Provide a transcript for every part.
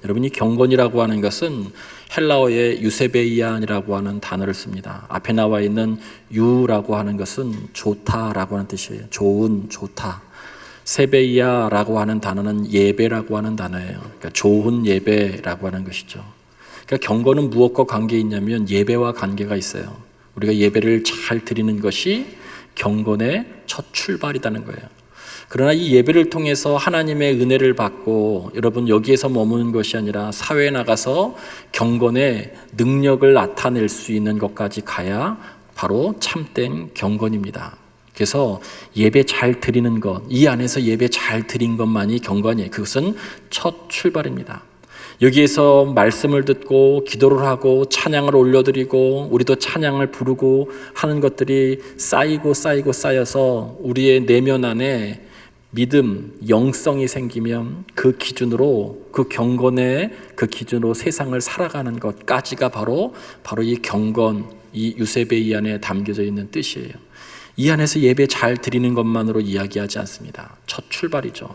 여러분이 경건이라고 하는 것은 헬라어의 유세베이안이라고 하는 단어를 씁니다. 앞에 나와 있는 유라고 하는 것은 좋다라고 하는 뜻이에요. 좋은, 좋다. 세베이아라고 하는 단어는 예배라고 하는 단어예요. 그러니까 좋은 예배라고 하는 것이죠. 그러니까 경건은 무엇과 관계 있냐면 예배와 관계가 있어요. 우리가 예배를 잘 드리는 것이 경건의 첫 출발이라는 거예요. 그러나 이 예배를 통해서 하나님의 은혜를 받고 여러분 여기에서 머무는 것이 아니라 사회에 나가서 경건의 능력을 나타낼 수 있는 것까지 가야 바로 참된 경건입니다. 그래서 예배 잘 드리는 것, 이 안에서 예배 잘 드린 것만이 경건이에요. 그것은 첫 출발입니다. 여기에서 말씀을 듣고 기도를 하고 찬양을 올려드리고 우리도 찬양을 부르고 하는 것들이 쌓여서 우리의 내면 안에 믿음, 영성이 생기면 그 기준으로, 그 경건의 그 기준으로 세상을 살아가는 것까지가 바로 이 경건, 이 유세베이 안에 담겨져 있는 뜻이에요. 이 안에서 예배 잘 드리는 것만으로 이야기하지 않습니다. 첫 출발이죠.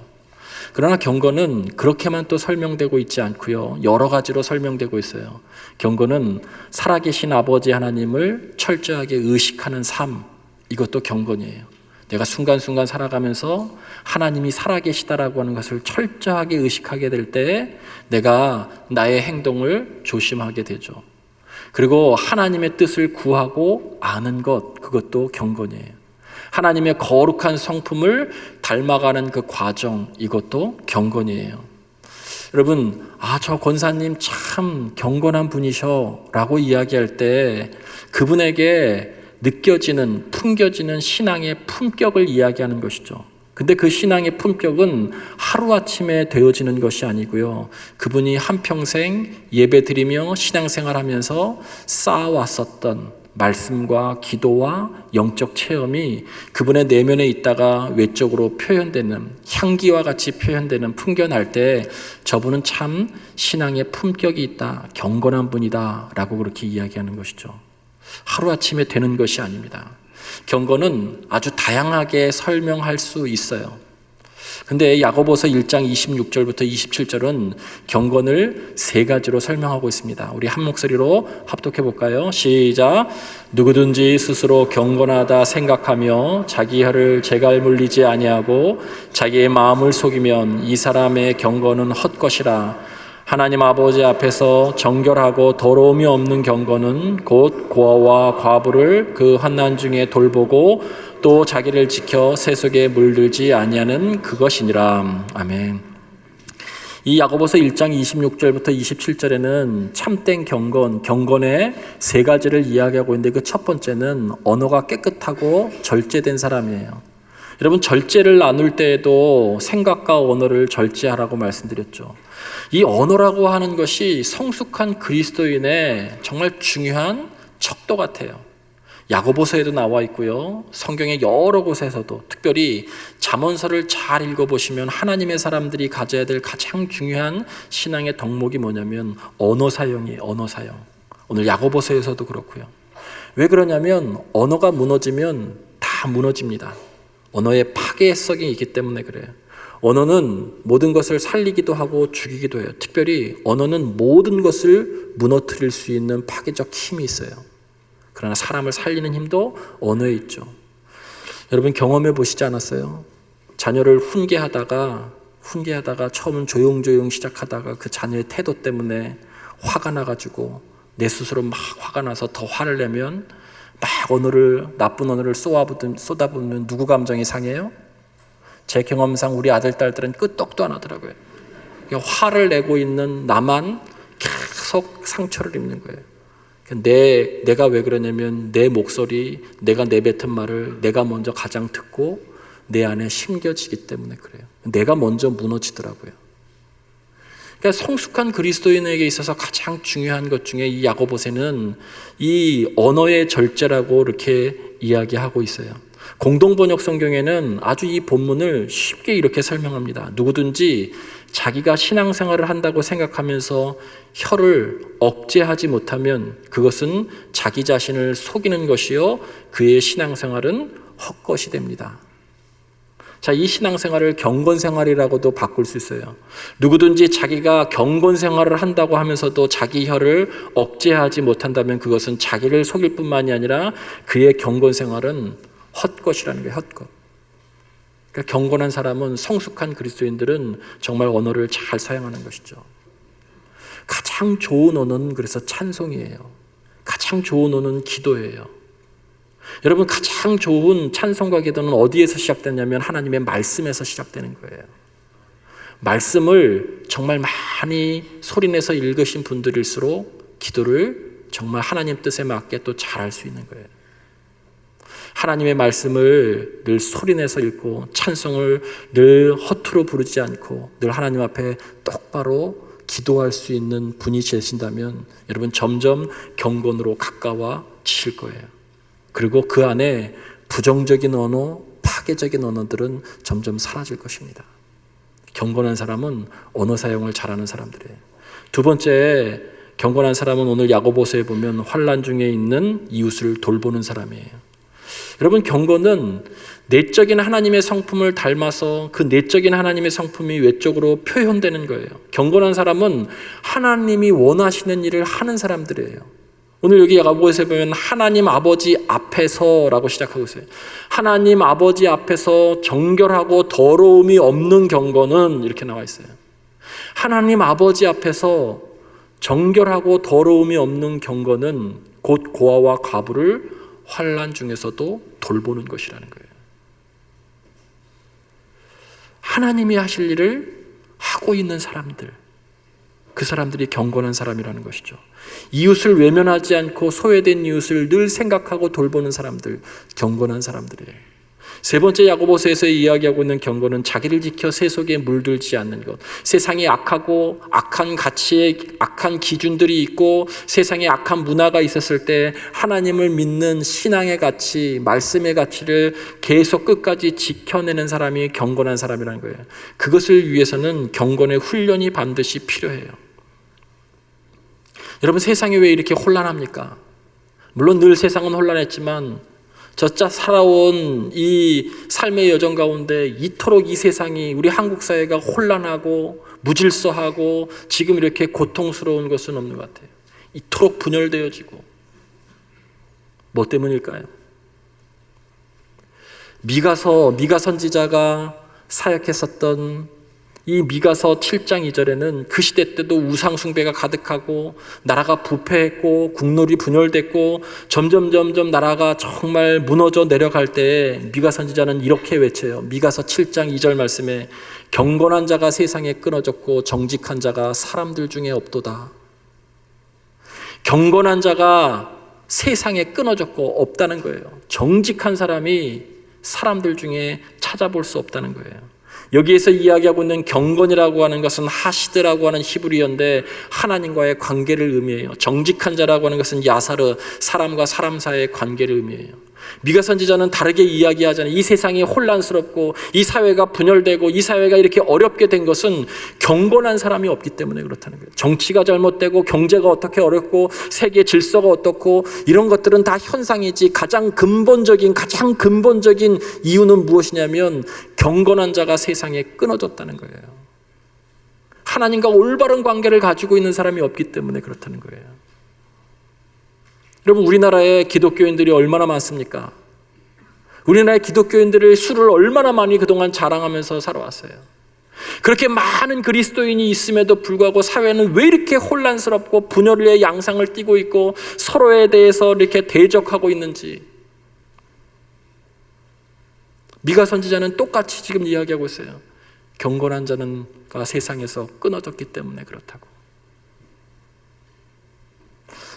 그러나 경건은 그렇게만 또 설명되고 있지 않고요. 여러 가지로 설명되고 있어요. 경건은 살아계신 아버지 하나님을 철저하게 의식하는 삶, 이것도 경건이에요. 내가 순간순간 살아가면서 하나님이 살아계시다라고 하는 것을 철저하게 의식하게 될 때 내가 나의 행동을 조심하게 되죠. 그리고 하나님의 뜻을 구하고 아는 것, 그것도 경건이에요. 하나님의 거룩한 성품을 닮아가는 그 과정, 이것도 경건이에요. 여러분, 저 권사님 참 경건한 분이셔 라고 이야기할 때 그분에게 느껴지는, 풍겨지는 신앙의 품격을 이야기하는 것이죠. 근데 그 신앙의 품격은 하루아침에 되어지는 것이 아니고요. 그분이 한평생 예배드리며 신앙생활하면서 쌓아왔었던 말씀과 기도와 영적 체험이 그분의 내면에 있다가 외적으로 표현되는, 향기와 같이 표현되는, 풍겨날 때 저분은 참 신앙의 품격이 있다, 경건한 분이다 라고 그렇게 이야기하는 것이죠. 하루아침에 되는 것이 아닙니다. 경건은 아주 다양하게 설명할 수 있어요. 근데 야고보서 1장 26절부터 27절은 경건을 세 가지로 설명하고 있습니다. 우리 한 목소리로 합독해 볼까요? 시작. 누구든지 스스로 경건하다 생각하며 자기 혀를 재갈 물리지 아니하고 자기의 마음을 속이면 이 사람의 경건은 헛것이라. 하나님 아버지 앞에서 정결하고 더러움이 없는 경건은 곧 고아와 과부를 그 환난 중에 돌보고 또 자기를 지켜 세속에 물들지 아니하는 그것이니라. 아멘. 이 야고보서 1장 26절부터 27절에는 참된 경건의 세 가지를 이야기하고 있는데 그 첫 번째는 언어가 깨끗하고 절제된 사람이에요. 여러분, 절제를 나눌 때에도 생각과 언어를 절제하라고 말씀드렸죠. 이 언어라고 하는 것이 성숙한 그리스도인의 정말 중요한 척도 같아요. 야고보서에도 나와 있고요. 성경의 여러 곳에서도, 특별히 잠언서를 잘 읽어보시면 하나님의 사람들이 가져야 될 가장 중요한 신앙의 덕목이 뭐냐면 언어 사용이에요. 언어 사용. 오늘 야고보서에서도 그렇고요. 왜 그러냐면 언어가 무너지면 다 무너집니다. 언어의 파괴성이 있기 때문에 그래요. 언어는 모든 것을 살리기도 하고 죽이기도 해요. 특별히 언어는 모든 것을 무너뜨릴 수 있는 파괴적 힘이 있어요. 그러나 사람을 살리는 힘도 언어에 있죠. 여러분 경험해 보시지 않았어요? 자녀를 훈계하다가 처음은 조용조용 시작하다가 그 자녀의 태도 때문에 화가 나가지고 내 스스로 막 화가 나서 더 화를 내면 막 나쁜 언어를 쏟아부으면 누구 감정이 상해요? 제 경험상 우리 아들, 딸들은 끄떡도 안 하더라고요. 화를 내고 있는 나만 계속 상처를 입는 거예요. 내가 왜 그러냐면 내 목소리, 내가 내뱉은 말을 내가 먼저 가장 듣고 내 안에 심겨지기 때문에 그래요. 내가 먼저 무너지더라고요. 그러니까 성숙한 그리스도인에게 있어서 가장 중요한 것 중에 이 야고보서는 이 언어의 절제라고 이렇게 이야기하고 있어요. 공동번역 성경에는 아주 이 본문을 쉽게 이렇게 설명합니다. 누구든지 자기가 신앙생활을 한다고 생각하면서 혀를 억제하지 못하면 그것은 자기 자신을 속이는 것이요 그의 신앙생활은 헛것이 됩니다. 자, 이 신앙생활을 경건생활이라고도 바꿀 수 있어요. 누구든지 자기가 경건생활을 한다고 하면서도 자기 혀를 억제하지 못한다면 그것은 자기를 속일 뿐만이 아니라 그의 경건생활은 헛것이라는 거예요. 헛것. 그러니까 경건한 사람은, 성숙한 그리스도인들은 정말 언어를 잘 사용하는 것이죠. 가장 좋은 언어는 그래서 찬송이에요. 가장 좋은 언어는 기도예요. 여러분, 가장 좋은 찬송과 기도는 어디에서 시작되냐면 하나님의 말씀에서 시작되는 거예요. 말씀을 정말 많이 소리내서 읽으신 분들일수록 기도를 정말 하나님 뜻에 맞게 또 잘할 수 있는 거예요. 하나님의 말씀을 늘 소리내서 읽고 찬송을 늘 허투루 부르지 않고 늘 하나님 앞에 똑바로 기도할 수 있는 분이 되신다면 여러분 점점 경건으로 가까워지실 거예요. 그리고 그 안에 부정적인 언어, 파괴적인 언어들은 점점 사라질 것입니다. 경건한 사람은 언어 사용을 잘하는 사람들이에요. 두 번째, 경건한 사람은 오늘 야고보서에 보면 환난 중에 있는 이웃을 돌보는 사람이에요. 여러분, 경건은 내적인 하나님의 성품을 닮아서 그 내적인 하나님의 성품이 외적으로 표현되는 거예요. 경건한 사람은 하나님이 원하시는 일을 하는 사람들이에요. 오늘 여기 야고보서에 보면 하나님 아버지 앞에서라고 시작하고 있어요. 하나님 아버지 앞에서 정결하고 더러움이 없는 경건은 이렇게 나와 있어요. 하나님 아버지 앞에서 정결하고 더러움이 없는 경건은 곧 고아와 과부를 환난 중에서도 돌보는 것이라는 거예요. 하나님이 하실 일을 하고 있는 사람들, 그 사람들이 경건한 사람이라는 것이죠. 이웃을 외면하지 않고 소외된 이웃을 늘 생각하고 돌보는 사람들, 경건한 사람들이에요. 세 번째, 야고보서에서 이야기하고 있는 경건은 자기를 지켜 세속에 물들지 않는 것. 세상이 악하고 악한 가치에 악한 기준들이 있고 세상에 악한 문화가 있었을 때 하나님을 믿는 신앙의 가치, 말씀의 가치를 계속 끝까지 지켜내는 사람이 경건한 사람이라는 거예요. 그것을 위해서는 경건의 훈련이 반드시 필요해요. 여러분, 세상이 왜 이렇게 혼란합니까? 물론 늘 세상은 혼란했지만 저자 살아온 이 삶의 여정 가운데 이토록 이 세상이, 우리 한국 사회가 혼란하고 무질서하고 지금 이렇게 고통스러운 것은 없는 것 같아요. 이토록 분열되어지고. 뭐 때문일까요? 미가 선지자가 사역했었던 이 미가서 7장 2절에는 그 시대 때도 우상 숭배가 가득하고 나라가 부패했고 국룰이 분열됐고 점점 나라가 정말 무너져 내려갈 때 미가 선지자는 이렇게 외쳐요. 미가서 7장 2절 말씀에 경건한 자가 세상에 끊어졌고 정직한 자가 사람들 중에 없도다. 경건한 자가 세상에 끊어졌고 없다는 거예요. 정직한 사람이 사람들 중에 찾아볼 수 없다는 거예요. 여기에서 이야기하고 있는 경건이라고 하는 것은 하시드라고 하는 히브리어인데 하나님과의 관계를 의미해요. 정직한 자라고 하는 것은 야사르, 사람과 사람 사이의 관계를 의미해요. 미가 선지자는 다르게 이야기하잖아요. 이 세상이 혼란스럽고 이 사회가 분열되고 이 사회가 이렇게 어렵게 된 것은 경건한 사람이 없기 때문에 그렇다는 거예요. 정치가 잘못되고 경제가 어떻게 어렵고 세계 질서가 어떻고 이런 것들은 다 현상이지 가장 근본적인 이유는 무엇이냐면 경건한 자가 세상에 끊어졌다는 거예요. 하나님과 올바른 관계를 가지고 있는 사람이 없기 때문에 그렇다는 거예요. 여러분, 우리나라에 기독교인들이 얼마나 많습니까? 우리나라의 기독교인들의 수를 얼마나 많이 그동안 자랑하면서 살아왔어요. 그렇게 많은 그리스도인이 있음에도 불구하고 사회는 왜 이렇게 혼란스럽고 분열의 양상을 띠고 있고 서로에 대해서 이렇게 대적하고 있는지 미가 선지자는 똑같이 지금 이야기하고 있어요. 경건한 자는 세상에서 끊어졌기 때문에 그렇다고.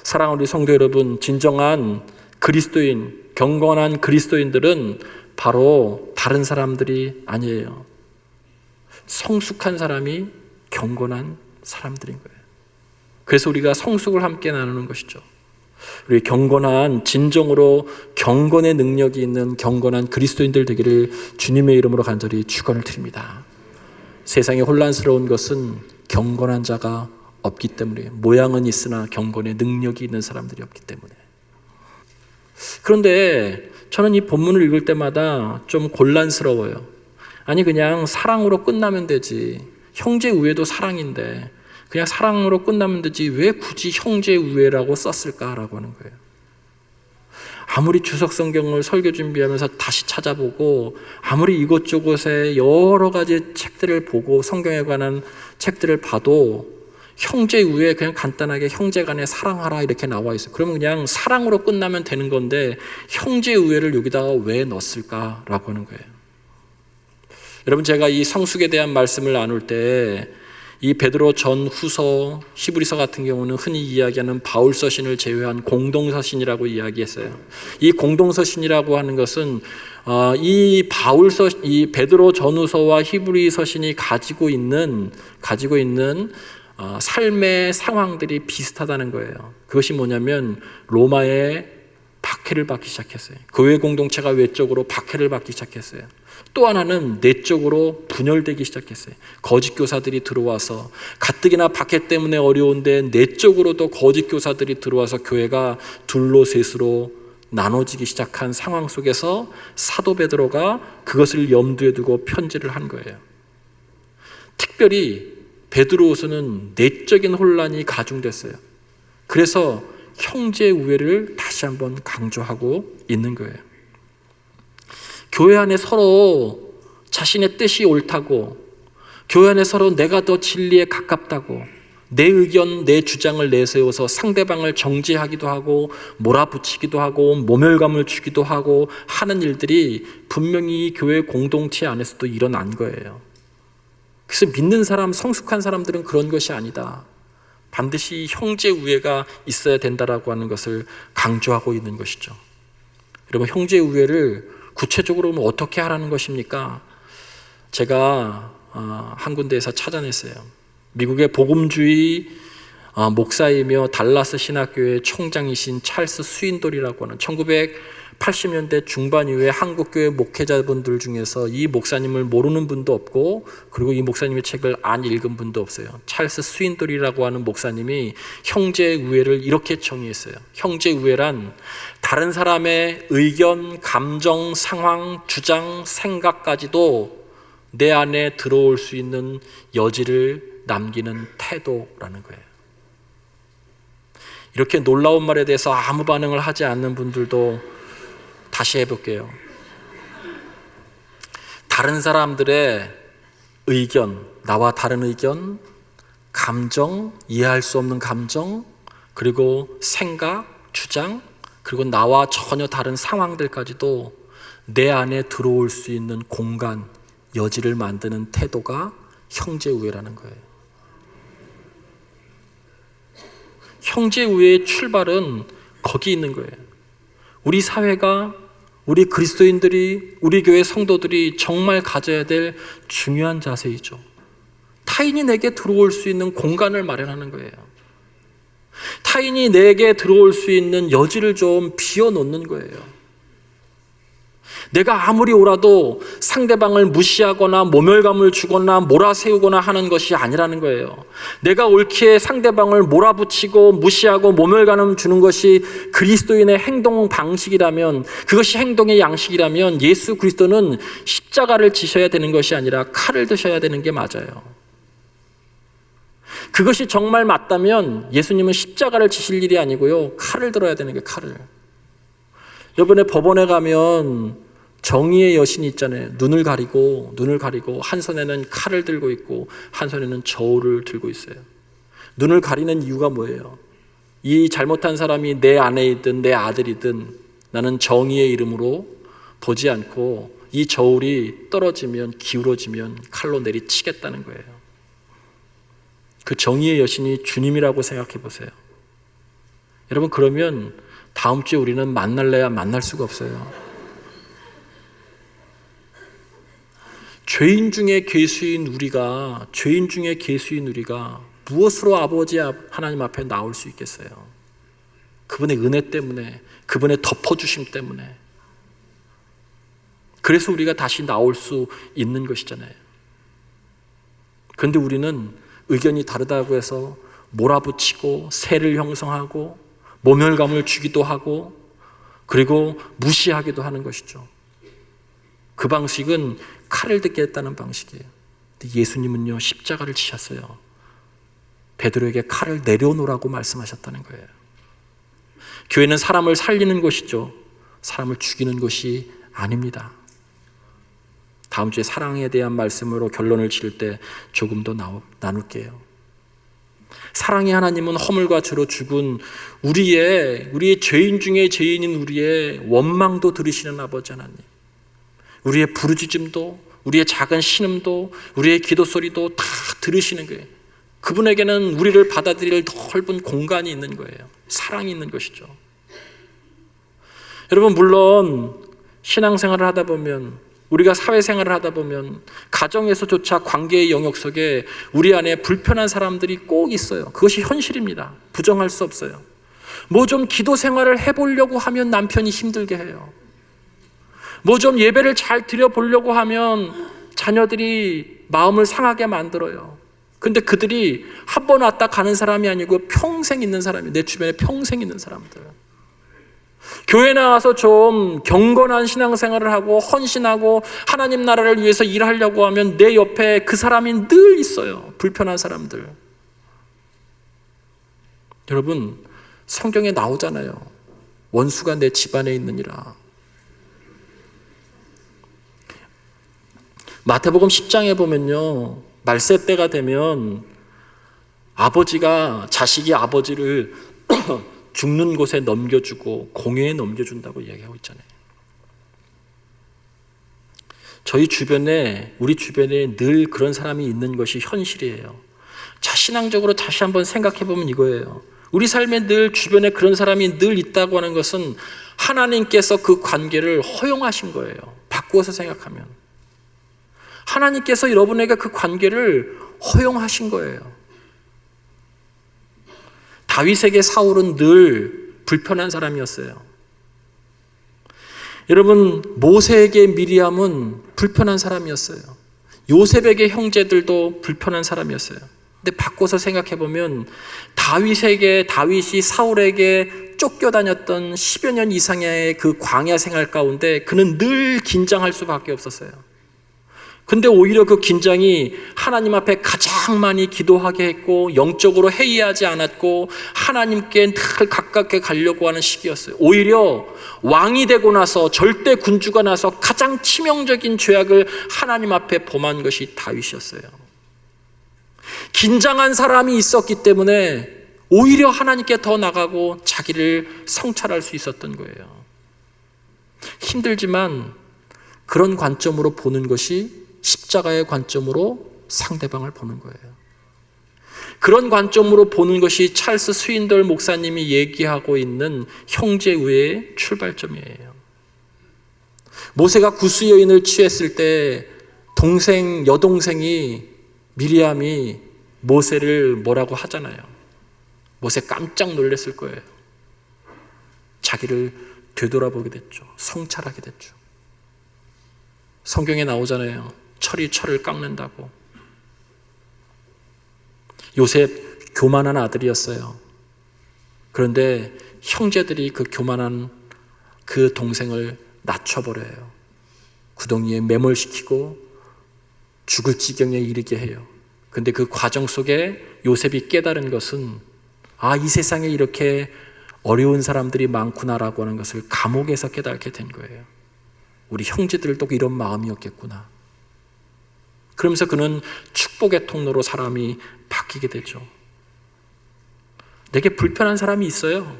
사랑하는 우리 성도 여러분, 진정한 그리스도인, 경건한 그리스도인들은 바로 다른 사람들이 아니에요. 성숙한 사람이 경건한 사람들인 거예요. 그래서 우리가 성숙을 함께 나누는 것이죠. 우리 경건한, 진정으로 경건의 능력이 있는 경건한 그리스도인들 되기를 주님의 이름으로 간절히 축원을 드립니다. 세상에 혼란스러운 것은 경건한 자가 없기 때문에, 모양은 있으나 경건의 능력이 있는 사람들이 없기 때문에. 그런데 저는 이 본문을 읽을 때마다 좀 곤란스러워요. 아니 그냥 사랑으로 끝나면 되지. 형제 우애도 사랑인데 그냥 사랑으로 끝나면 되지 왜 굳이 형제 우애라고 썼을까라고 하는 거예요. 아무리 주석 성경을 설교 준비하면서 다시 찾아보고 아무리 이곳저곳에 여러 가지 책들을 보고 성경에 관한 책들을 봐도 형제 우애 그냥 간단하게 형제 간에 사랑하라 이렇게 나와 있어요. 그러면 그냥 사랑으로 끝나면 되는 건데 형제 우애를 여기다가 왜 넣었을까라고 하는 거예요. 여러분 제가 이 성숙에 대한 말씀을 나눌 때 이 베드로 전후서, 히브리서 같은 경우는 흔히 이야기하는 바울 서신을 제외한 공동서신이라고 이야기했어요. 이 공동서신이라고 하는 것은 이 베드로 전후서와 히브리 서신이 가지고 있는 삶의 상황들이 비슷하다는 거예요. 그것이 뭐냐면 로마에 박해를 받기 시작했어요. 교회 공동체가 외적으로 박해를 받기 시작했어요. 또 하나는 내적으로 분열되기 시작했어요. 거짓 교사들이 들어와서 가뜩이나 박해 때문에 어려운데 내적으로도 거짓 교사들이 들어와서 교회가 둘로 셋으로 나눠지기 시작한 상황 속에서 사도 베드로가 그것을 염두에 두고 편지를 한 거예요. 특별히 베드로후서는 내적인 혼란이 가중됐어요. 그래서 형제 우애를 다시 한번 강조하고 있는 거예요. 교회 안에 서로 자신의 뜻이 옳다고, 교회 안에 서로 내가 더 진리에 가깝다고 내 의견, 내 주장을 내세워서 상대방을 정죄하기도 하고 몰아붙이기도 하고 모멸감을 주기도 하고 하는 일들이 분명히 교회 공동체 안에서도 일어난 거예요. 그래서 믿는 사람, 성숙한 사람들은 그런 것이 아니다. 반드시 형제 우애가 있어야 된다라고 하는 것을 강조하고 있는 것이죠. 여러분 형제 우애를 구체적으로 어떻게 하라는 것입니까? 제가 한 군데에서 찾아냈어요. 미국의 복음주의 목사이며 달라스 신학교의 총장이신 찰스 스윈돌이라고 하는 1980년대 중반 이후에 한국교회 목회자분들 중에서 이 목사님을 모르는 분도 없고 그리고 이 목사님의 책을 안 읽은 분도 없어요. 찰스 스윈돌이라고 하는 목사님이 형제 우애를 이렇게 정의했어요. 형제 우애란 다른 사람의 의견, 감정, 상황, 주장, 생각까지도 내 안에 들어올 수 있는 여지를 남기는 태도라는 거예요. 이렇게 놀라운 말에 대해서 아무 반응을 하지 않는 분들도 다시 해볼게요. 다른 사람들의 의견, 나와 다른 의견, 감정, 이해할 수 없는 감정, 그리고 생각, 주장, 그리고 나와 전혀 다른 상황들까지도 내 안에 들어올 수 있는 공간, 여지를 만드는 태도가 형제 우애라는 거예요. 형제 우애의 출발은 거기 있는 거예요. 우리 사회가, 우리 그리스도인들이, 우리 교회 성도들이 정말 가져야 될 중요한 자세이죠. 타인이 내게 들어올 수 있는 공간을 마련하는 거예요. 타인이 내게 들어올 수 있는 여지를 좀 비워놓는 거예요. 내가 아무리 옳아도 상대방을 무시하거나 모멸감을 주거나 몰아세우거나 하는 것이 아니라는 거예요. 내가 옳기에 상대방을 몰아붙이고 무시하고 모멸감 주는 것이 그리스도인의 행동 방식이라면, 그것이 행동의 양식이라면 예수 그리스도는 십자가를 지셔야 되는 것이 아니라 칼을 드셔야 되는 게 맞아요. 그것이 정말 맞다면 예수님은 십자가를 지실 일이 아니고요, 칼을 들어야 되는 게 칼을. 이번에 법원에 가면 정의의 여신이 있잖아요. 눈을 가리고 한 손에는 칼을 들고 있고 한 손에는 저울을 들고 있어요. 눈을 가리는 이유가 뭐예요? 이 잘못한 사람이 내 아내이든 내 아들이든 나는 정의의 이름으로 보지 않고 이 저울이 떨어지면, 기울어지면 칼로 내리치겠다는 거예요. 그 정의의 여신이 주님이라고 생각해 보세요. 여러분, 그러면 다음 주에 우리는 만날래야 만날 수가 없어요. 죄인 중에 괴수인 우리가 무엇으로 아버지 하나님 앞에 나올 수 있겠어요? 그분의 은혜 때문에, 그분의 덮어주심 때문에. 그래서 우리가 다시 나올 수 있는 것이잖아요. 그런데 우리는 의견이 다르다고 해서 몰아붙이고 세를 형성하고 모멸감을 주기도 하고 그리고 무시하기도 하는 것이죠. 그 방식은 칼을 듣겠다는 방식이에요. 근데 예수님은요, 십자가를 지셨어요. 베드로에게 칼을 내려놓으라고 말씀하셨다는 거예요. 교회는 사람을 살리는 곳이죠. 사람을 죽이는 곳이 아닙니다. 다음 주에 사랑에 대한 말씀으로 결론을 지을 때 조금 더 나눌게요. 사랑의 하나님은 허물과 죄로 죽은 우리의 죄인 중에 죄인인 우리의 원망도 들으시는 아버지 하나님, 우리의 부르짖음도, 우리의 작은 신음도, 우리의 기도 소리도 다 들으시는 거예요. 그분에게는 우리를 받아들일 넓은 공간이 있는 거예요. 사랑이 있는 것이죠. 여러분, 물론 신앙생활을 하다 보면, 우리가 사회생활을 하다 보면 가정에서조차 관계의 영역 속에 우리 안에 불편한 사람들이 꼭 있어요. 그것이 현실입니다. 부정할 수 없어요. 뭐 좀 기도 생활을 해보려고 하면 남편이 힘들게 해요. 뭐 좀 예배를 잘 드려보려고 하면 자녀들이 마음을 상하게 만들어요. 근데 그들이 한 번 왔다 가는 사람이 아니고 평생 있는 사람이에요. 내 주변에 평생 있는 사람들. 교회 나와서 좀 경건한 신앙생활을 하고 헌신하고 하나님 나라를 위해서 일하려고 하면 내 옆에 그 사람이 늘 있어요. 불편한 사람들. 여러분, 성경에 나오잖아요. 원수가 내 집안에 있느니라. 마태복음 10장에 보면요, 말세 때가 되면 자식이 아버지를 죽는 곳에 넘겨주고 공회에 넘겨준다고 얘기하고 있잖아요. 우리 주변에 늘 그런 사람이 있는 것이 현실이에요. 신앙적으로 다시 한번 생각해 보면 이거예요. 우리 삶에 늘 주변에 그런 사람이 늘 있다고 하는 것은 하나님께서 그 관계를 허용하신 거예요. 바꾸어서 생각하면 하나님께서 여러분에게 그 관계를 허용하신 거예요. 다윗에게 사울은 늘 불편한 사람이었어요. 여러분, 모세에게 미리암은 불편한 사람이었어요. 요셉에게 형제들도 불편한 사람이었어요. 근데 바꿔서 생각해 보면 다윗이 사울에게 쫓겨다녔던 10여 년 이상의 그 광야 생활 가운데 그는 늘 긴장할 수밖에 없었어요. 근데 오히려 그 긴장이 하나님 앞에 가장 많이 기도하게 했고 영적으로 회의하지 않았고 하나님께 늘 가깝게 가려고 하는 시기였어요. 오히려 왕이 되고 나서 절대 군주가 나서 가장 치명적인 죄악을 하나님 앞에 범한 것이 다윗이었어요. 긴장한 사람이 있었기 때문에 오히려 하나님께 더 나가고 자기를 성찰할 수 있었던 거예요. 힘들지만 그런 관점으로 보는 것이 십자가의 관점으로 상대방을 보는 거예요. 그런 관점으로 보는 것이 찰스 스윈돌 목사님이 얘기하고 있는 형제우애의 출발점이에요. 모세가 구스 여인을 취했을 때 여동생이 미리암이 모세를 뭐라고 하잖아요. 모세 깜짝 놀랐을 거예요. 자기를 되돌아보게 됐죠. 성찰하게 됐죠. 성경에 나오잖아요. 철이 철을 깎는다고. 요셉 교만한 아들이었어요. 그런데 형제들이 그 교만한 그 동생을 낮춰버려요. 구덩이에 매몰시키고 죽을 지경에 이르게 해요. 근데 그 과정 속에 요셉이 깨달은 것은 이 세상에 이렇게 어려운 사람들이 많구나라고 하는 것을 감옥에서 깨닫게 된 거예요. 우리 형제들도 이런 마음이었겠구나. 그러면서 그는 축복의 통로로 사람이 바뀌게 되죠. 내게 불편한 사람이 있어요.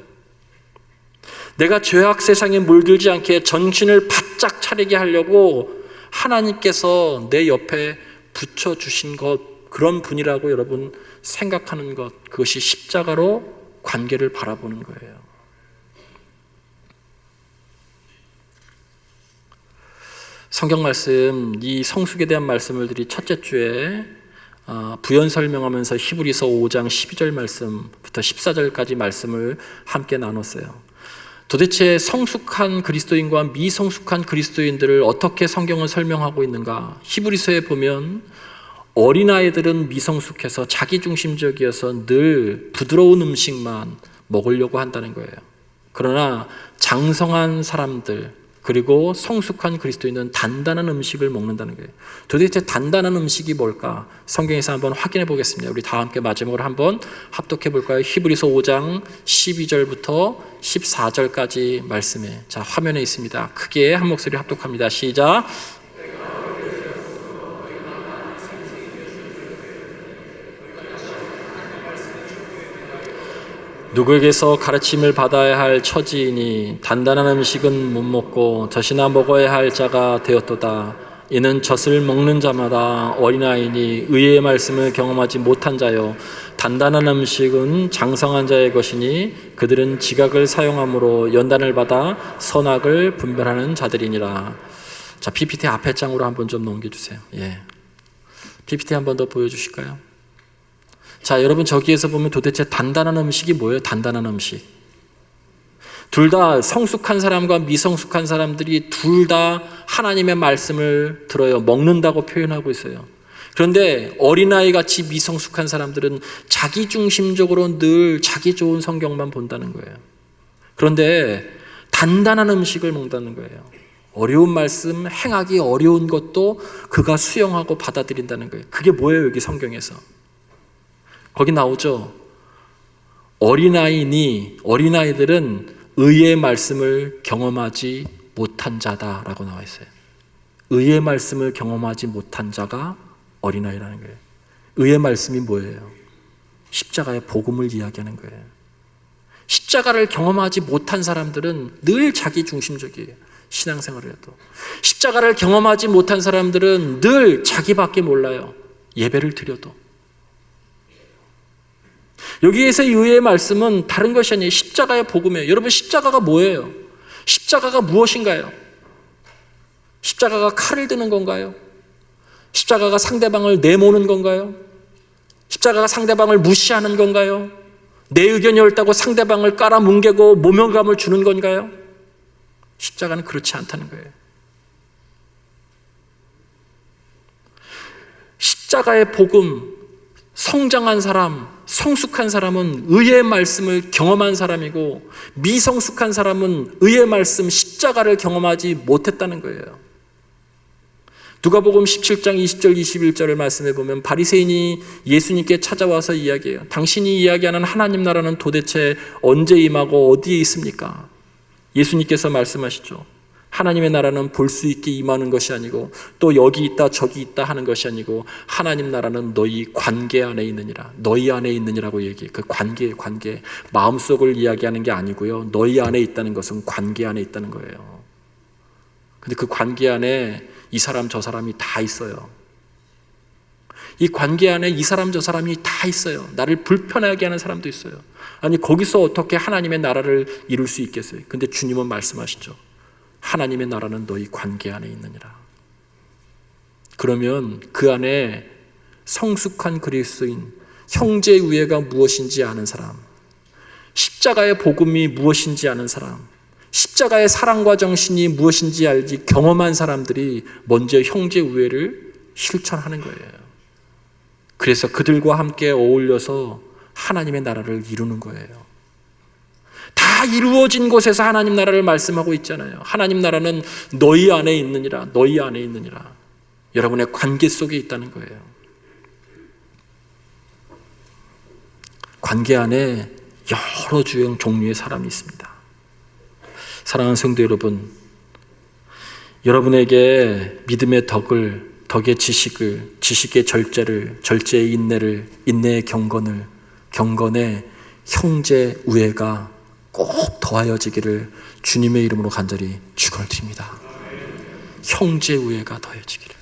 내가 죄악 세상에 물들지 않게 정신을 바짝 차리게 하려고 하나님께서 내 옆에 붙여주신 것, 그런 분이라고 여러분 생각하는 것, 그것이 십자가로 관계를 바라보는 거예요. 성경 말씀, 이 성숙에 대한 말씀을 드리 첫째 주에 부연 설명하면서 히브리서 5장 12절 말씀부터 14절까지 말씀을 함께 나눴어요. 도대체 성숙한 그리스도인과 미성숙한 그리스도인들을 어떻게 성경은 설명하고 있는가? 히브리서에 보면 어린아이들은 미성숙해서 자기중심적이어서 늘 부드러운 음식만 먹으려고 한다는 거예요. 그러나 장성한 사람들, 그리고 성숙한 그리스도인은 단단한 음식을 먹는다는 거예요. 도대체 단단한 음식이 뭘까? 성경에서 한번 확인해 보겠습니다. 우리 다 함께 마지막으로 한번 합독해 볼까요? 히브리서 5장 12절부터 14절까지 말씀에, 자, 화면에 있습니다. 크게 한 목소리 합독합니다. 시작. 누구에게서 가르침을 받아야 할 처지이니 단단한 음식은 못 먹고 젖이나 먹어야 할 자가 되었도다. 이는 젖을 먹는 자마다 어린아이니 의의 말씀을 경험하지 못한 자요, 단단한 음식은 장성한 자의 것이니 그들은 지각을 사용함으로 연단을 받아 선악을 분별하는 자들이니라. 자, PPT 앞에 장으로 한번 좀 넘겨주세요. 예, PPT 한번 더 보여주실까요? 자, 여러분, 저기에서 보면 도대체 단단한 음식이 뭐예요? 단단한 음식. 둘 다 성숙한 사람과 미성숙한 사람들이 둘 다 하나님의 말씀을 들어요. 먹는다고 표현하고 있어요. 그런데 어린아이 같이 미성숙한 사람들은 자기중심적으로 늘 자기 좋은 성경만 본다는 거예요. 그런데 단단한 음식을 먹는다는 거예요. 어려운 말씀, 행하기 어려운 것도 그가 수용하고 받아들인다는 거예요. 그게 뭐예요? 여기 성경에서 거기 나오죠. 어린아이들은 의의 말씀을 경험하지 못한 자다라고 나와 있어요. 의의 말씀을 경험하지 못한 자가 어린아이라는 거예요. 의의 말씀이 뭐예요? 십자가의 복음을 이야기하는 거예요. 십자가를 경험하지 못한 사람들은 늘 자기 중심적이에요. 신앙생활을 해도. 십자가를 경험하지 못한 사람들은 늘 자기밖에 몰라요. 예배를 드려도. 여기에서 의의 말씀은 다른 것이 아니에요. 십자가의 복음이에요. 여러분, 십자가가 뭐예요? 십자가가 무엇인가요? 십자가가 칼을 드는 건가요? 십자가가 상대방을 내모는 건가요? 십자가가 상대방을 무시하는 건가요? 내 의견이 옳다고 상대방을 깔아뭉개고 모멸감을 주는 건가요? 십자가는 그렇지 않다는 거예요. 십자가의 복음, 성장한 사람, 성숙한 사람은 의의 말씀을 경험한 사람이고, 미성숙한 사람은 의의 말씀, 십자가를 경험하지 못했다는 거예요. 누가복음 17장 20절 21절을 말씀해 보면 바리새인이 예수님께 찾아와서 이야기해요. 당신이 이야기하는 하나님 나라는 도대체 언제 임하고 어디에 있습니까? 예수님께서 말씀하시죠. 하나님의 나라는 볼 수 있게 임하는 것이 아니고 또 여기 있다 저기 있다 하는 것이 아니고 하나님 나라는 너희 관계 안에 있느니라. 너희 안에 있느니라고 얘기해요. 그 관계, 마음속을 이야기하는 게 아니고요. 너희 안에 있다는 것은 관계 안에 있다는 거예요. 근데 그 관계 안에 이 사람 저 사람이 다 있어요. 이 관계 안에 이 사람 저 사람이 다 있어요. 나를 불편하게 하는 사람도 있어요. 아니, 거기서 어떻게 하나님의 나라를 이룰 수 있겠어요? 근데 주님은 말씀하시죠. 하나님의 나라는 너희 관계 안에 있느니라. 그러면 그 안에 성숙한 그리스도인, 형제 우애가 무엇인지 아는 사람, 십자가의 복음이 무엇인지 아는 사람, 십자가의 사랑과 정신이 무엇인지 알지 경험한 사람들이 먼저 형제 우애를 실천하는 거예요. 그래서 그들과 함께 어울려서 하나님의 나라를 이루는 거예요. 다 이루어진 곳에서 하나님 나라를 말씀하고 있잖아요. 하나님 나라는 너희 안에 있느니라. 너희 안에 있느니라. 여러분의 관계 속에 있다는 거예요. 관계 안에 여러 종류의 사람이 있습니다. 사랑하는 성도 여러분, 여러분에게 믿음의 덕의 지식을, 지식의 절제의 인내를, 인내의 경건의 형제 우애가 꼭 더하여지기를 주님의 이름으로 간절히 축원드립니다. 형제 우애가 더해지기를.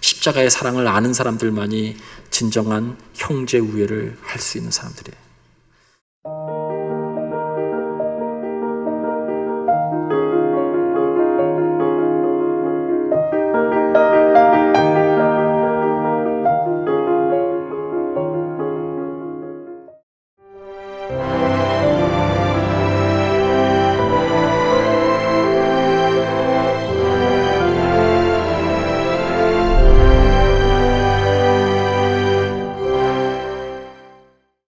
십자가의 사랑을 아는 사람들만이 진정한 형제 우애를 할 수 있는 사람들이에요.